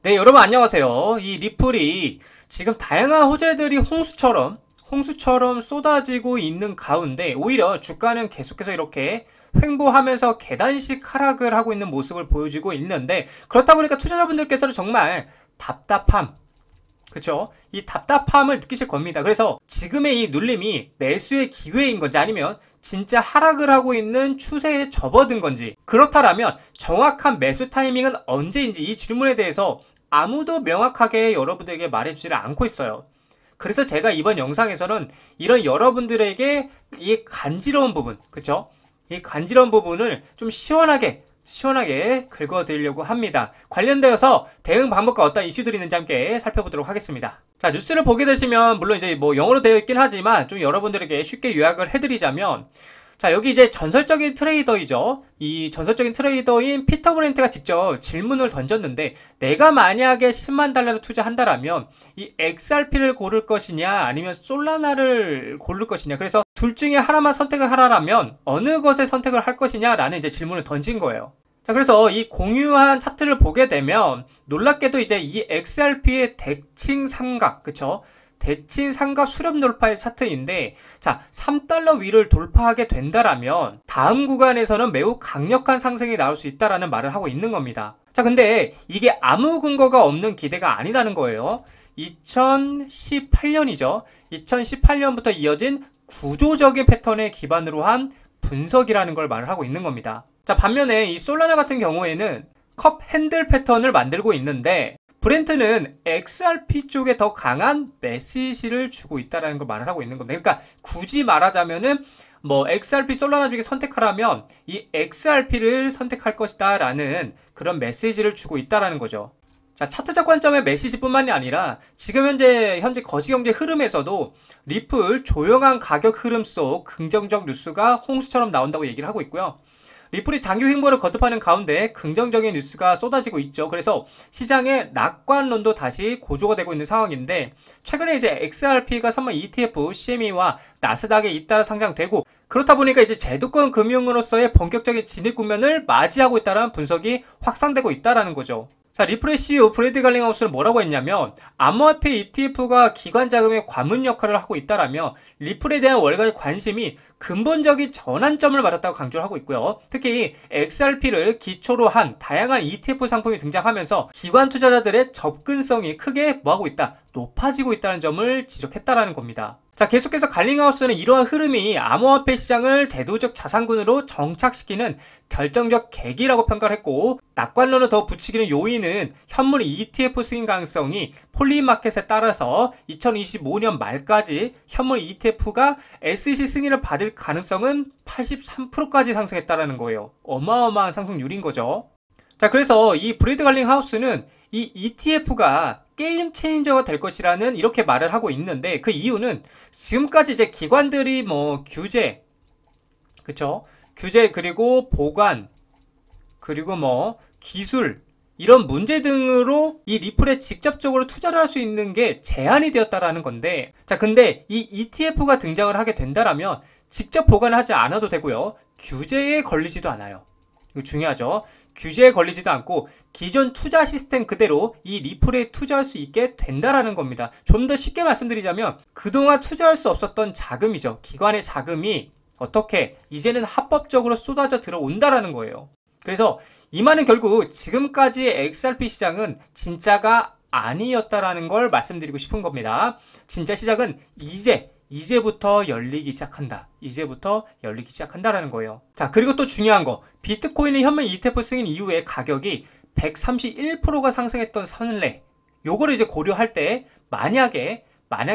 네, 여러분 안녕하세요. 이 리플이 지금 다양한 호재들이 홍수처럼 쏟아지고 있는 가운데 오히려 주가는 계속해서 이렇게 횡보하면서 계단식 하락을 하고 있는 모습을 보여주고 있는데, 그렇다 보니까 투자자분들께서는 정말 답답함, 그쵸? 이 답답함을 느끼실 겁니다. 그래서 지금의 이 눌림이 매수의 기회인 건지, 아니면 진짜 하락을 하고 있는 추세에 접어든 건지, 그렇다면 정확한 매수 타이밍은 언제인지, 이 질문에 대해서 아무도 명확하게 여러분들에게 말해주지를 않고 있어요. 그래서 제가 이번 영상에서는 이런 여러분들에게 이 간지러운 부분, 그쵸? 이 간지러운 부분을 좀 시원하게 긁어드리려고 합니다. 관련되어서 대응 방법과 어떤 이슈들이 있는지 함께 살펴보도록 하겠습니다. 자, 뉴스를 보게 되시면 물론 이제 뭐 영어로 되어 있긴 하지만 좀 여러분들에게 쉽게 요약을 해드리자면, 자, 여기 이제 전설적인 트레이더이죠. 이 전설적인 트레이더인 피터 브렌트가 직접 질문을 던졌는데, 내가 만약에 10만 달러를 투자한다라면 이 XRP를 고를 것이냐 아니면 솔라나를 고를 것이냐, 그래서 둘 중에 하나만 선택을 하라면 어느 것을 선택을 할 것이냐라는 이제 질문을 던진 거예요. 자, 그래서 이 공유한 차트를 보게 되면 놀랍게도 이제 이 XRP의 대칭 삼각, 그쵸? 대칭 삼각 수렴 돌파의 차트인데, 자, 3달러 위를 돌파하게 된다라면 다음 구간에서는 매우 강력한 상승이 나올 수 있다라는 말을 하고 있는 겁니다. 자, 근데 이게 아무 근거가 없는 기대가 아니라는 거예요. 2018년이죠. 2018년부터 이어진 구조적인 패턴에 기반으로 한 분석이라는 걸 말을 하고 있는 겁니다. 자, 반면에 이 솔라나 같은 경우에는 컵 핸들 패턴을 만들고 있는데, 브렌트는 XRP 쪽에 더 강한 메시지를 주고 있다는 걸 말을 하고 있는 겁니다. 그러니까 굳이 말하자면은 뭐 XRP 솔라나 중에 선택하라면 이 XRP를 선택할 것이다 라는 그런 메시지를 주고 있다는 거죠. 자, 차트적 관점의 메시지뿐만이 아니라 지금 현재 거시경제 흐름에서도 리플 조용한 가격 흐름 속 긍정적 뉴스가 홍수처럼 나온다고 얘기를 하고 있고요. 리플이 장기 횡보를 거듭하는 가운데 긍정적인 뉴스가 쏟아지고 있죠. 그래서 시장의 낙관론도 다시 고조가 되고 있는 상황인데, 최근에 이제 XRP가 선물 ETF, CME와 나스닥에 잇따라 상장되고, 그렇다 보니까 이제 제도권 금융으로서의 본격적인 진입 국면을 맞이하고 있다는 분석이 확산되고 있다는 거죠. 자, 리플의 CEO 브래드 갈링하우스는 뭐라고 했냐면, 암호화폐 ETF가 기관 자금의 관문 역할을 하고 있다라며 리플에 대한 월가의 관심이 근본적인 전환점을 맞았다고 강조를 하고 있고요. 특히 XRP를 기초로 한 다양한 ETF 상품이 등장하면서 기관 투자자들의 접근성이 크게 뭐하고 있다? 높아지고 있다는 점을 지적했다라는 겁니다. 자, 계속해서 갈링하우스는 이러한 흐름이 암호화폐 시장을 제도적 자산군으로 정착시키는 결정적 계기라고 평가를 했고, 낙관론을 더 붙이기는 요인은 현물 ETF 승인 가능성이 폴리마켓에 따라서 2025년 말까지 현물 ETF가 SEC 승인을 받을 가능성은 83%까지 상승했다는 거예요. 어마어마한 상승률인 거죠. 자, 그래서 이 브래드 갈링하우스는 이 ETF가 게임 체인저가 될 것이라는 이렇게 말을 하고 있는데, 그 이유는 지금까지 이제 기관들이 뭐 규제, 그쵸? 규제, 그리고 보관, 그리고 뭐 기술, 이런 문제 등으로 이 리플에 직접적으로 투자를 할 수 있는 게 제한이 되었다라는 건데, 자, 근데 이 ETF가 등장을 하게 된다라면 직접 보관을 하지 않아도 되고요. 규제에 걸리지도 않아요. 이거 중요하죠. 규제에 걸리지도 않고 기존 투자 시스템 그대로 이 리플에 투자할 수 있게 된다라는 겁니다. 좀 더 쉽게 말씀드리자면 그동안 투자할 수 없었던 자금이죠. 기관의 자금이 어떻게 이제는 합법적으로 쏟아져 들어온다라는 거예요. 그래서 이 말은 결국 지금까지의 XRP 시장은 진짜가 아니었다라는 걸 말씀드리고 싶은 겁니다. 진짜 시장은 이제부터 열리기 시작한다. 이제부터 열리기 시작한다라는 거예요. 자, 그리고 또 중요한 거, 비트코인의 현물 ETF 승인 이후에 가격이 131%가 상승했던 선례, 요거를 이제 고려할 때 만약에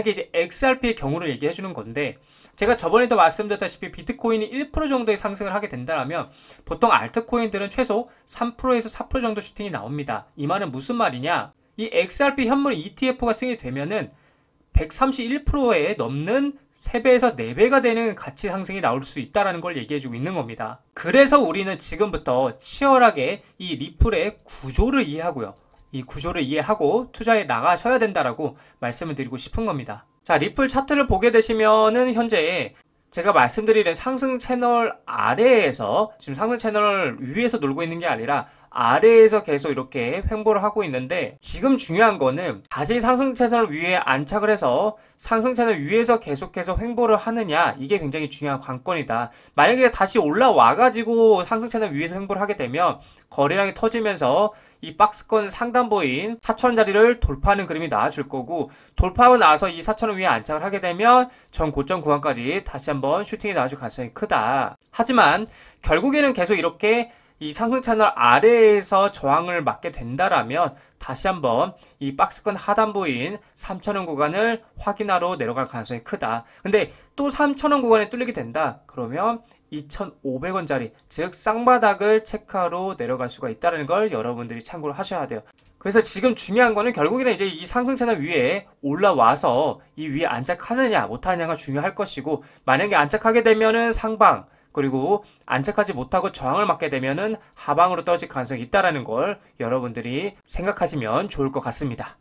이제 XRP의 경우를 얘기해 주는 건데, 제가 저번에도 말씀드렸다시피 비트코인이 1% 정도의 상승을 하게 된다면 보통 알트코인들은 최소 3%에서 4% 정도 슈팅이 나옵니다. 이 말은 무슨 말이냐? 이 XRP 현물 ETF가 승인이 되면은 131%에 넘는 3배에서 4배가 되는 가치 상승이 나올 수 있다는 걸 얘기해주고 있는 겁니다. 그래서 우리는 지금부터 치열하게 이 리플의 구조를 이해하고요. 이 구조를 이해하고 투자에 나가셔야 된다라고 말씀을 드리고 싶은 겁니다. 자, 리플 차트를 보게 되시면은 현재 제가 말씀드리는 상승 채널 아래에서 지금 상승 채널 위에서 놀고 있는 게 아니라 아래에서 계속 이렇게 횡보를 하고 있는데, 지금 중요한 거는 다시 상승 채널 위에 안착을 해서 상승 채널 위에서 계속해서 횡보를 하느냐, 이게 굉장히 중요한 관건이다. 만약에 다시 올라와 가지고 상승 채널 위에서 횡보를 하게 되면 거래량이 터지면서 이 박스권 상단부인 4,000원짜리를 돌파하는 그림이 나와줄 거고, 돌파하고 나서 이 4,000원 위에 안착을 하게 되면 전 고점 구간까지 다시 한번 슈팅이 나와줄 가능성이 크다. 하지만 결국에는 계속 이렇게 이 상승 채널 아래에서 저항을 맞게 된다라면 다시 한번 이 박스권 하단부인 3,000원 구간을 확인하러 내려갈 가능성이 크다. 근데 또 3,000원 구간에 뚫리게 된다. 그러면 2,500원짜리, 즉 쌍바닥을 체크하러 내려갈 수가 있다는 걸 여러분들이 참고를 하셔야 돼요. 그래서 지금 중요한 거는 결국에는 이제 이 상승 채널 위에 올라와서 이 위에 안착하느냐 못하느냐가 중요할 것이고, 만약에 안착하게 되면은 상방, 그리고 안착하지 못하고 저항을 맞게 되면은 하방으로 떨어질 가능성이 있다는 걸 여러분들이 생각하시면 좋을 것 같습니다.